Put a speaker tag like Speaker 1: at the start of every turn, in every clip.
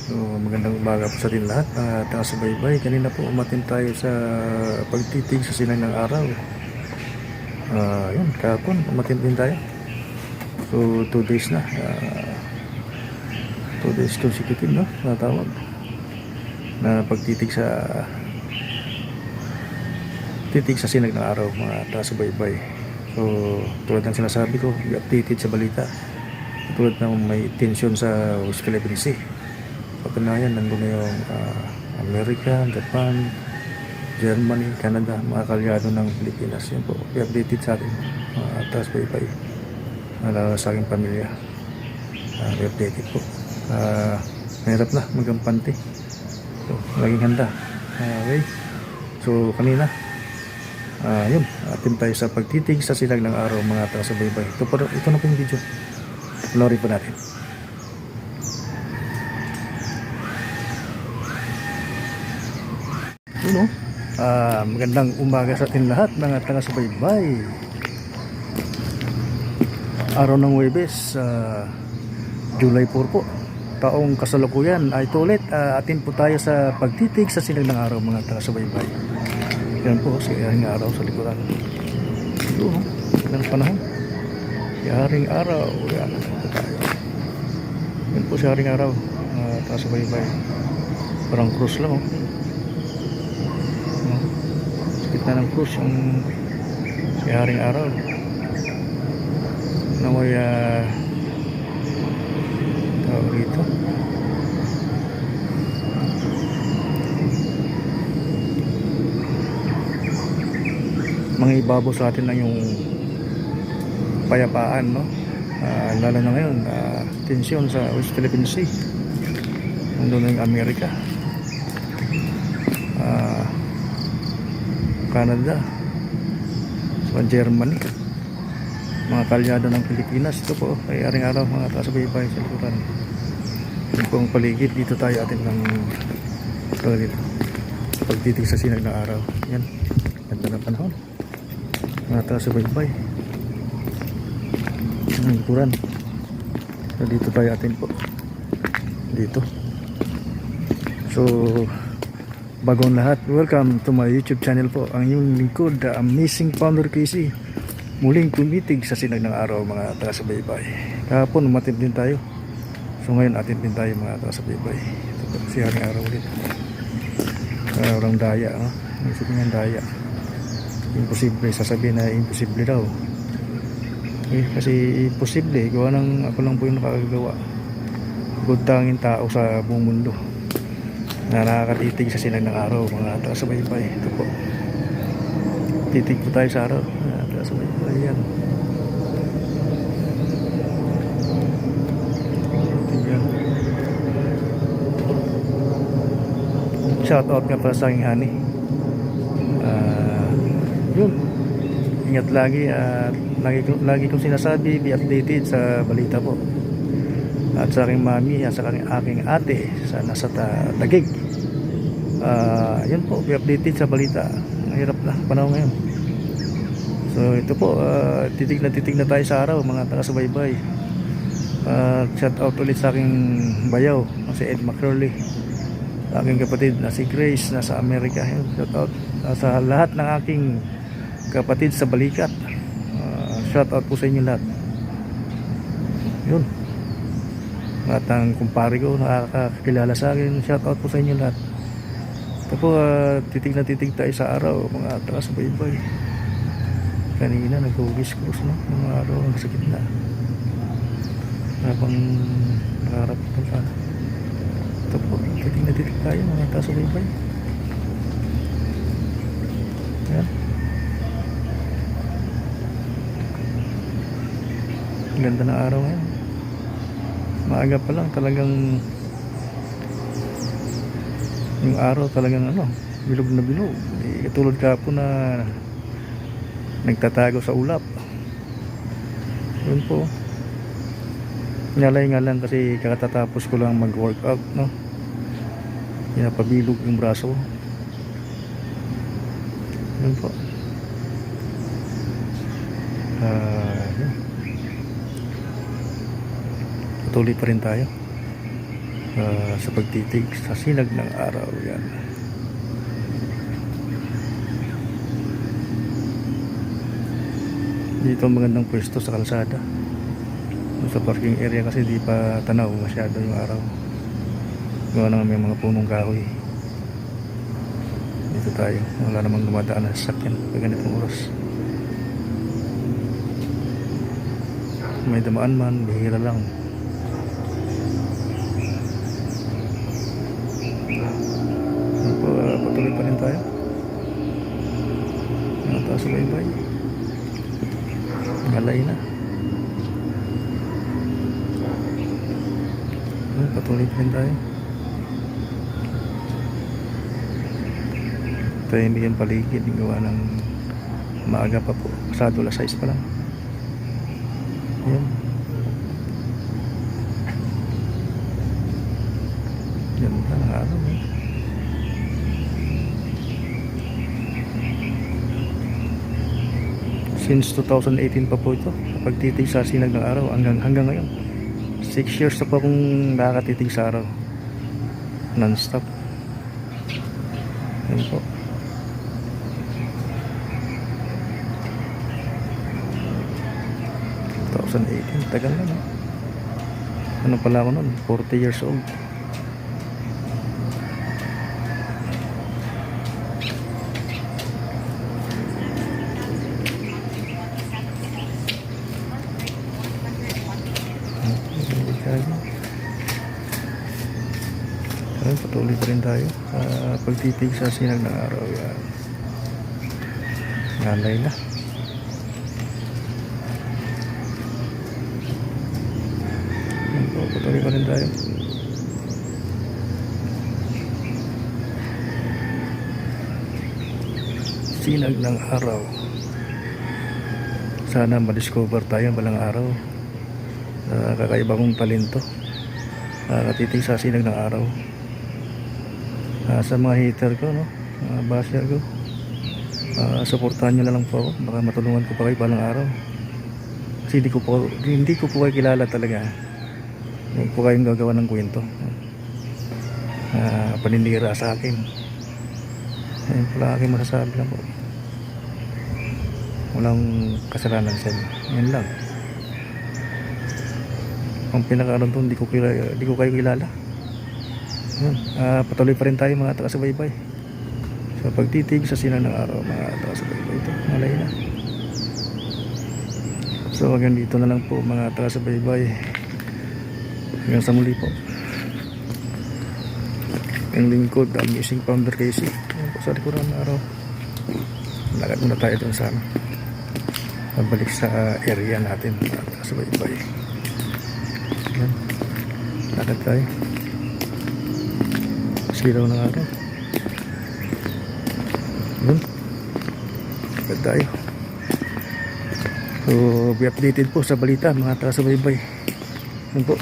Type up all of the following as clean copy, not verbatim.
Speaker 1: So, magandang umaga po sa atin lahat. Taga-subaybay. Kanina po umatin tayo sa pagtitig sa sinag ng araw. Yun, kahapon umatin din tayo. So, 2 days na. 2 days consecutive, no? Natawag na pagtitig sa sinag ng araw, mga taga-subaybay. So, tulad ng sinasabi ko, i-updated sa balita. Tulad ng may tension sa West Philippine Sea. Patunayan, nandun na yung Amerika, Japan, Germany, Canada, mga kalyado ng Pilipinas. Yan po, i-updated sa atin, taga-subaybay, lalo sa aking pamilya. I-updated po. Mahirap na magampante. So, laging handa. Okay. So, kanina, yun, atin tayo sa pagtitig sa sinag ng araw, mga taga-subaybay. Ito na po yung video. Panoorin po natin. Yun, magandang umaga sa atin lahat, mga taga-subaybay. Araw ng Huwebes, July 4 po, taong kasalukuyan. Ito ulit, atin po tayo sa pagtitig sa sinag ng araw, mga taga-subaybay. Yan po, si Haring Araw sa likuran. Ito, ng panahon. Si Haring Araw, yan. Yan po si Haring Araw, taga-subaybay. Parang cruise lang, kita ng cruise yung si Haring Araw na may tawag dito, mga ibabaw sa atin lang yung payapaan, no? Lalo na ngayon, tensyon sa West Philippine Sea, nandun na yung Amerika, Canada, Germany, mga kalyado ng Pilipinas. Ito po ay Haring Araw, mga taga-subaybay sa likuran. Ito po ang paligid. Dito tayo atin ng pagtitig sa sinag ng araw. Yan, ganda ng panahon, mga taga-subaybay ng likuran. So, dito tayo atin po dito. So, bagong lahat, welcome to my YouTube channel po, ang inyong lingkod, The Amazing Founder Casey. Muling tumitig sa sinag ng araw, mga taga-subaybay. Kahapon umatid din tayo, so ngayon atid din tayo, mga taga-subaybay. Ito po si Haring Araw ulit. Orang daya, no? Isipin ng daya, imposible, sasabihin na imposible daw, kasi imposible, gawa ng ako lang po yung nakakagawa. Good tanging tao sa buong mundo na nakakatitig sa sinag ng araw, mga taga-subaybay. Ito po, titig po tayo sa araw, mga taga-subaybay. Yan, shout out nga para sa aking honey. Yun, ingat lagi, lagi kong sinasabi, be updated sa balita po. At sa aking mami, sa aking ate sa nasa Taguig, yun po, be updated sa balita. Mahirap na panahon ngayon. So ito po, titig na tayo sa araw, mga taga-subaybay. Shout out ulit sa aking bayaw, si Ed McCurley, sa aking kapatid na si Grace, nasa Amerika. Shout out sa lahat ng aking kapatid sa balikat. Shout out po sa inyo lahat. Yun, at ang kumpare ko nakakakilala sa akin, shout out po sa inyo lahat. Ito po, titig na titig tayo sa araw, mga taga-subaybay. Kanina nag-hugis cruise, no? Mga araw sa gitna, habang nakaharap ito sa ito po, titig na titig tayo, mga taga-subaybay. Ayan, ganda na araw ngayon. Maaga pa lang, talagang yung araw talagang bilog na bilog. Katulad kahapon na nagtatago sa ulap. Yun po, nyalay nga lang kasi kakatapos ko lang mag-workout, no? Pinapabilog yung braso. Yun po. Yun. Patuloy pa rin tayo. sa pagtitig sa sinag ng araw. Yan. Dito ang magandang pwesto sa kalsada. Sa parking area kasi di pa tanaw masyado yung araw. Gawa naman may mga punong kahoy. Dito tayo. Wala namang dumadaan na sasakyan pag ganitong oras. May damaan man, bihira lang. Patuloy pa rin tayo. Nataas sa baybay. Galay na. Patuloy pa rin tayo. Tayo hindi yung paligid. Gawa ng maaga pa po. Pasado alas 6 pa lang. Yan. Ganda ng araw eh. Since 2018 pa po ito pagtitig sa sinag ng araw hanggang ngayon 6 years na po akong nakakatitig sa araw non-stop. Yan po. Tagal na, no? Ano pala ako nun? 40 years old. Patuloy pa rin tayo sa pagtitig sa sinag ng araw. Yan. Ngalay na. Patuloy pa rin tayo. Sinag ng araw. Sana ma-discover tayo balang araw. Kakaiba kong talento. Nakatitig sa sinag ng araw. Sa mga hater ko, no? Mga basher ko. Suportahan nyo na lang po ako. Baka matulungan ko pa kayo balang araw. Kasi hindi ko po kayo kilala talaga. Huwag po kayong gagawa ng kwento. Paninira sa akin. Ayun pala aking masasabi lang po. Walang kasalanan sa inyo. Yan lang. Ang pinakaroon doon, di ko kayo kilala. Patuloy pa rin tayo mga taga-subaybay sa pagtitig sa sinag ng araw, mga taga-subaybay. Ito, malay na. So hanggang dito na lang po mga taga-subaybay. Hanggang sa muli po. Ang lingkod, ang missing founder Casey. Ayan po sa likuran ng araw. Lakad muna tayo doon sa pabalik sa area natin mga taga-subaybay. Ayan, lakad tayo. Silaw ng araw. Ayan, lakad tayo. So be updated po sa balita mga taga-subaybay. Ayan po,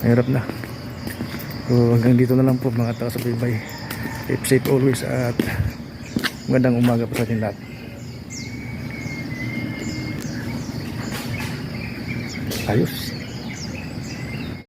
Speaker 1: mahirap na. So hanggang dito na lang po mga taga-subaybay. Keep safe always at magandang umaga po sa ating lahat. Ayos.